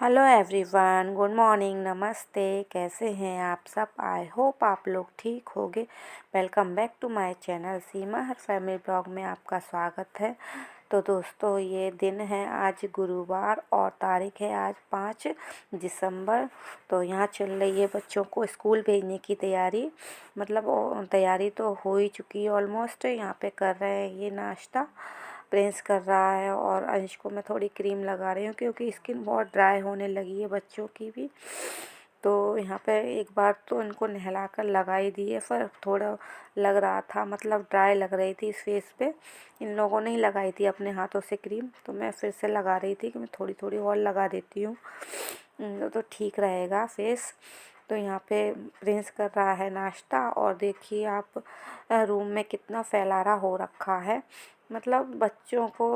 Hello everyone, good morning, नमस्ते। कैसे हैं आप सब? आई होप आप लोग ठीक होंगे। Welcome back to my channel Seema हर फैमिली ब्लॉग में आपका स्वागत है। तो दोस्तों, ये दिन है आज गुरुवार और तारीख है आज 5 दिसंबर। तो यहाँ चल रही है बच्चों को स्कूल भेजने की तैयारी। मतलब तैयारी तो हो ही चुकी है ऑलमोस्ट। यहाँ पे कर रहे हैं ये नाश्ता, प्रिंस कर रहा है और अंश को मैं थोड़ी क्रीम लगा रही हूँ क्योंकि स्किन बहुत ड्राई होने लगी है बच्चों की भी। तो यहाँ पे एक बार तो इनको नहलाकर लगा ही दी है, पर थोड़ा लग रहा था, मतलब ड्राई लग रही थी इस फेस पे। इन लोगों ने ही लगाई थी अपने हाथों से क्रीम, तो मैं फिर से लगा रही थी कि मैं थोड़ी थोड़ी और लगा देती हूँ तो ठीक रहेगा फेस। तो यहाँ पे प्रिंस कर रहा है नाश्ता और देखिए आप रूम में कितना फैलारा हो रखा है। मतलब बच्चों को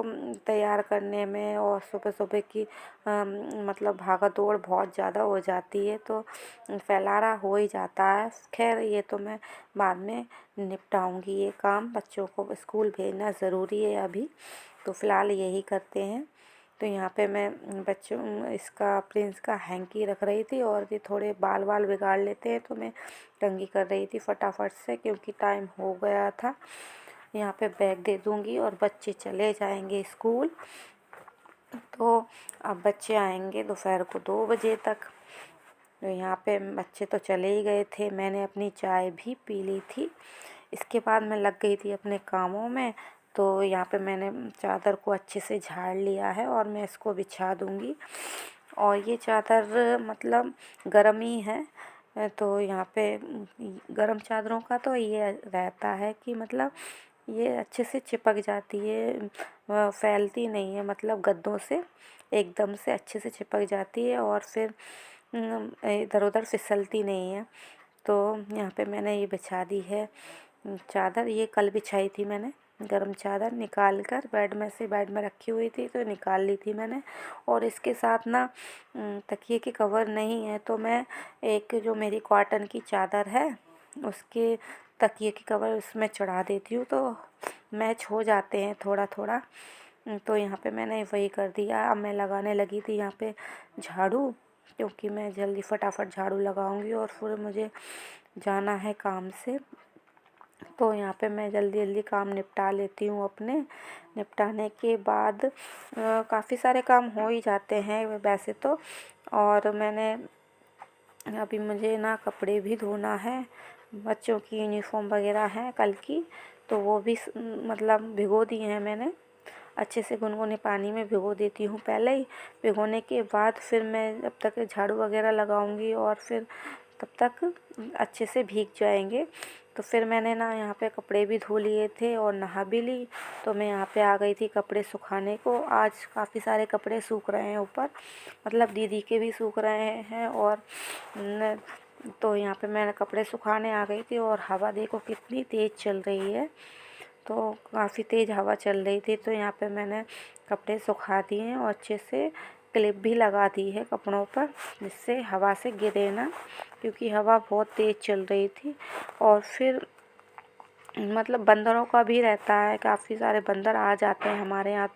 तैयार करने में और सुबह सुबह की मतलब भागा दौड़ बहुत ज़्यादा हो जाती है, तो फैलारा हो ही जाता है। खैर, ये तो मैं बाद में निपटाऊंगी ये काम। बच्चों को स्कूल भेजना ज़रूरी है अभी, तो फ़िलहाल यही करते हैं। तो यहाँ पे मैं बच्चों इसका प्रिंस का हैंकी रख रही थी और ये थोड़े बाल बाल बिगाड़ लेते हैं, तो मैं कंघी कर रही थी फटाफट से क्योंकि टाइम हो गया था। यहाँ पे बैग दे दूँगी और बच्चे चले जाएंगे स्कूल। तो अब बच्चे आएंगे दोपहर को 2 बजे तक। तो यहाँ पे बच्चे तो चले ही गए थे, मैंने अपनी चाय भी पी ली थी। इसके बाद मैं लग गई थी अपने कामों में। तो यहाँ पे मैंने चादर को अच्छे से झाड़ लिया है और मैं इसको बिछा दूँगी। और ये चादर मतलब गर्म ही है, तो यहाँ पे गर्म चादरों का तो ये रहता है कि मतलब ये अच्छे से चिपक जाती है, फैलती नहीं है, मतलब गद्दों से एकदम से अच्छे से चिपक जाती है और फिर इधर उधर फिसलती नहीं है। तो यहाँ पे मैंने ये बिछा दी है चादर। ये कल बिछाई थी मैंने, गरम चादर निकाल कर बेड में से, बेड में रखी हुई थी तो निकाल ली थी मैंने। और इसके साथ ना तकिए के कवर नहीं है, तो मैं एक जो मेरी कॉटन की चादर है उसके तकिए के कवर उसमें चढ़ा देती हूँ, तो मैच हो जाते हैं थोड़ा थोड़ा। तो यहाँ पे मैंने वही कर दिया। अब मैं लगाने लगी थी यहाँ पे झाड़ू, क्योंकि मैं जल्दी फटाफट झाड़ू लगाऊंगी और फिर मुझे जाना है काम से। तो यहाँ पे मैं जल्दी जल्दी काम निपटा लेती हूँ अपने। निपटाने के बाद काफ़ी सारे काम हो ही जाते हैं वैसे तो। और मैंने अभी मुझे ना कपड़े भी धोना है, बच्चों की यूनिफॉर्म वगैरह है कल की, तो वो भी मतलब भिगो दिए हैं मैंने। अच्छे से गुनगुने पानी में भिगो देती हूँ पहले ही। भिगोने के बाद फिर मैं जब तक झाड़ू वगैरह लगाऊंगी और फिर तब तक अच्छे से भीग जाएंगे। तो फिर मैंने ना यहाँ पे कपड़े भी धो लिए थे और नहा भी ली। तो मैं यहाँ पे आ गई थी कपड़े सुखाने को। आज काफ़ी सारे कपड़े सूख रहे हैं ऊपर, मतलब दीदी के भी सूख रहे हैं। और तो यहाँ पे मैं कपड़े सुखाने आ गई थी और हवा देखो कितनी तेज़ चल रही है। तो काफ़ी तेज़ हवा चल रही थी, तो यहाँ पे मैंने कपड़े सुखा दिए हैं और अच्छे से क्लिप भी लगा दी है कपड़ों पर, जिससे हवा से गिरे ना, क्योंकि हवा बहुत तेज़ चल रही थी। और फिर मतलब बंदरों का भी रहता है, काफ़ी सारे बंदर आ जाते हैं हमारे यहाँ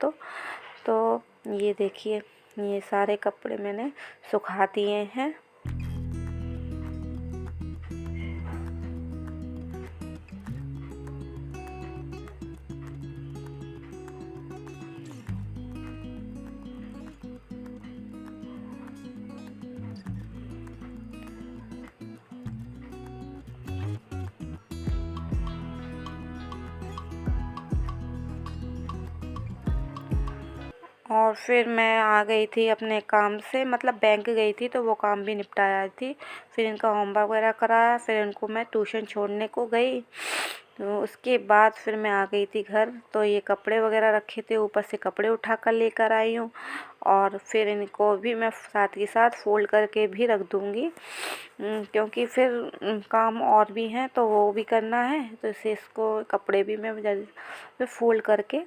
तो ये देखिए, ये सारे कपड़े मैंने सुखा दिए हैं। और फिर मैं आ गई थी अपने काम से, मतलब बैंक गई थी तो वो काम भी निपटाया थी। फिर इनका होमवर्क वगैरह कराया, फिर इनको मैं ट्यूशन छोड़ने को गई। तो उसके बाद फिर मैं आ गई थी घर। तो ये कपड़े वगैरह रखे थे, ऊपर से कपड़े उठा कर लेकर आई हूँ। और फिर इनको भी मैं साथ के साथ फ़ोल्ड करके भी रख दूँगी, क्योंकि फिर काम और भी हैं तो वो भी करना है। तो इसे इसको कपड़े भी मैं जल्दी फ़ोल्ड करके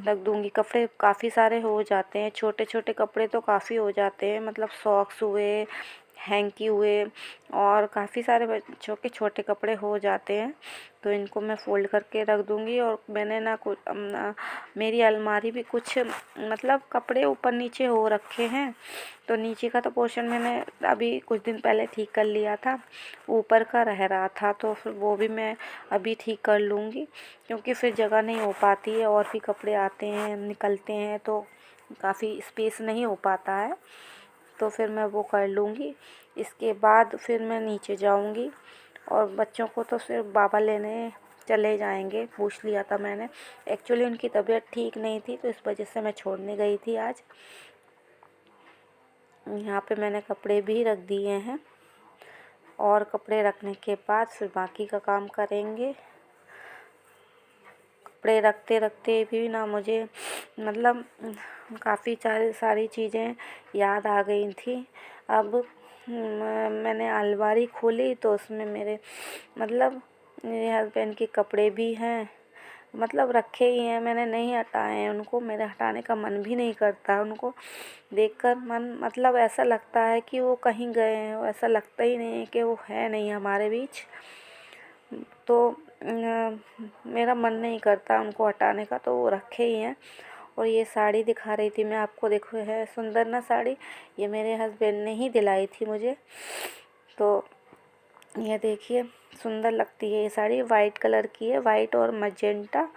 रख दूँगी। कपड़े काफ़ी सारे हो जाते हैं, छोटे छोटे कपड़े तो काफ़ी हो जाते हैं, मतलब सॉक्स हुए, हैंग किए हुए और काफ़ी सारे बच्चों के छोटे कपड़े हो जाते हैं, तो इनको मैं फ़ोल्ड करके रख दूँगी। और मैंने ना कुछ मेरी अलमारी भी कुछ मतलब कपड़े ऊपर नीचे हो रखे हैं, तो नीचे का तो पोर्शन मैंने अभी कुछ दिन पहले ठीक कर लिया था, ऊपर का रह रहा था, तो फिर वो भी मैं अभी ठीक कर लूँगी, क्योंकि फिर जगह नहीं हो पाती है और भी कपड़े आते हैं निकलते हैं तो काफ़ी स्पेस नहीं हो पाता है, तो फिर मैं वो कर लूँगी। इसके बाद फिर मैं नीचे जाऊँगी और बच्चों को तो फिर बाबा लेने चले जाएंगे, पूछ लिया था मैंने। एक्चुअली उनकी तबीयत ठीक नहीं थी, तो इस वजह से मैं छोड़ने गई थी आज। यहाँ पे मैंने कपड़े भी रख दिए हैं और कपड़े रखने के बाद फिर बाकी का काम करेंगे। कपड़े रखते रखते भी ना मुझे मतलब काफ़ी सारी चीज़ें याद आ गई थी। अब मैंने अलमारी खोली तो उसमें मेरे मतलब मेरे हस्बैंड के कपड़े भी हैं, मतलब रखे ही हैं, मैंने नहीं हटाए हैं उनको। मेरे हटाने का मन भी नहीं करता, उनको देखकर मन मतलब ऐसा लगता है कि वो कहीं गए हैं, ऐसा लगता ही नहीं है कि वो है नहीं हमारे बीच। तो मेरा मन नहीं करता उनको हटाने का, तो वो रखे ही हैं। और ये साड़ी दिखा रही थी मैं आपको, देखो है सुंदर ना साड़ी, ये मेरे हस्बैंड ने ही दिलाई थी मुझे। तो ये देखिए सुंदर लगती है ये साड़ी, वाइट कलर की है, वाइट और मजेंटा।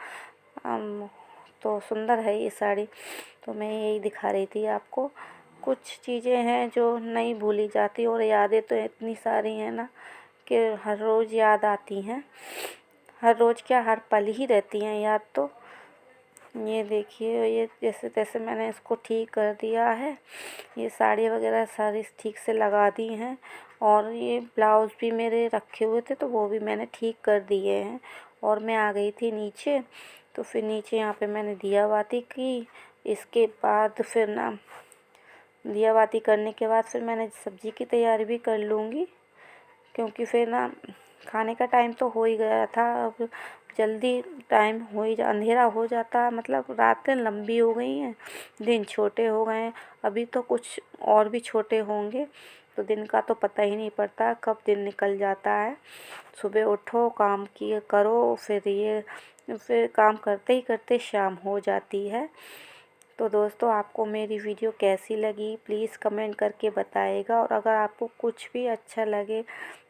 तो सुंदर है ये साड़ी। तो मैं यही दिखा रही थी आपको। कुछ चीज़ें हैं जो नहीं भूली जाती और यादें तो इतनी सारी हैं ना कि हर रोज़ याद आती हैं, हर रोज़ क्या हर पल ही रहती हैं याद। तो ये देखिए ये जैसे तैसे मैंने इसको ठीक कर दिया है, ये साड़ी वगैरह सारी ठीक से लगा दी हैं। और ये ब्लाउज़ भी मेरे रखे हुए थे तो वो भी मैंने ठीक कर दिए हैं। और मैं आ गई थी नीचे, तो फिर नीचे यहाँ पे मैंने दिया बाती की। इसके बाद फिर ना दिया बाती करने के बाद फिर मैंने सब्ज़ी की तैयारी भी कर लूँगी, क्योंकि फिर ना खाने का टाइम तो हो ही गया था। अब जल्दी टाइम हो ही अंधेरा हो जाता है, मतलब रातें लंबी हो गई हैं, दिन छोटे हो गए हैं। अभी तो कुछ और भी छोटे होंगे, तो दिन का तो पता ही नहीं पड़ता कब दिन निकल जाता है। सुबह उठो, काम किए करो, फिर काम करते ही करते शाम हो जाती है। तो दोस्तों आपको मेरी वीडियो कैसी लगी प्लीज़ कमेंट करके बताइएगा। और अगर आपको कुछ भी अच्छा लगे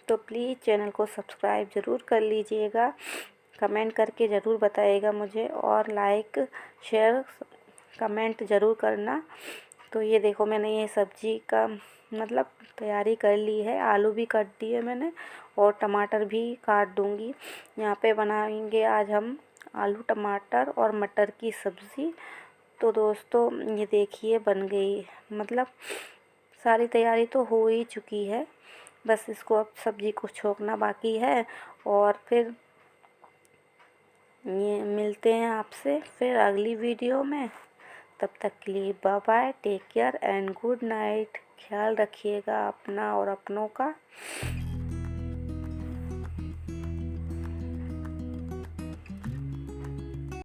तो प्लीज़ चैनल को सब्सक्राइब ज़रूर कर लीजिएगा, कमेंट करके ज़रूर बताइएगा मुझे, और लाइक शेयर कमेंट ज़रूर करना। तो ये देखो मैंने ये सब्ज़ी का मतलब तैयारी कर ली है, आलू भी काट दिए मैंने और टमाटर भी काट दूँगी। यहाँ पे बनाएंगे आज हम आलू टमाटर और मटर की सब्ज़ी। तो दोस्तों ये देखिए बन गई, मतलब सारी तैयारी तो हो ही चुकी है, बस इसको अब सब्ज़ी को छोंकना बाकी है। और फिर ये मिलते हैं आपसे फिर अगली वीडियो में। तब तक के लिए bye bye, take care and good night. ख्याल रखिएगा अपना और अपनों का।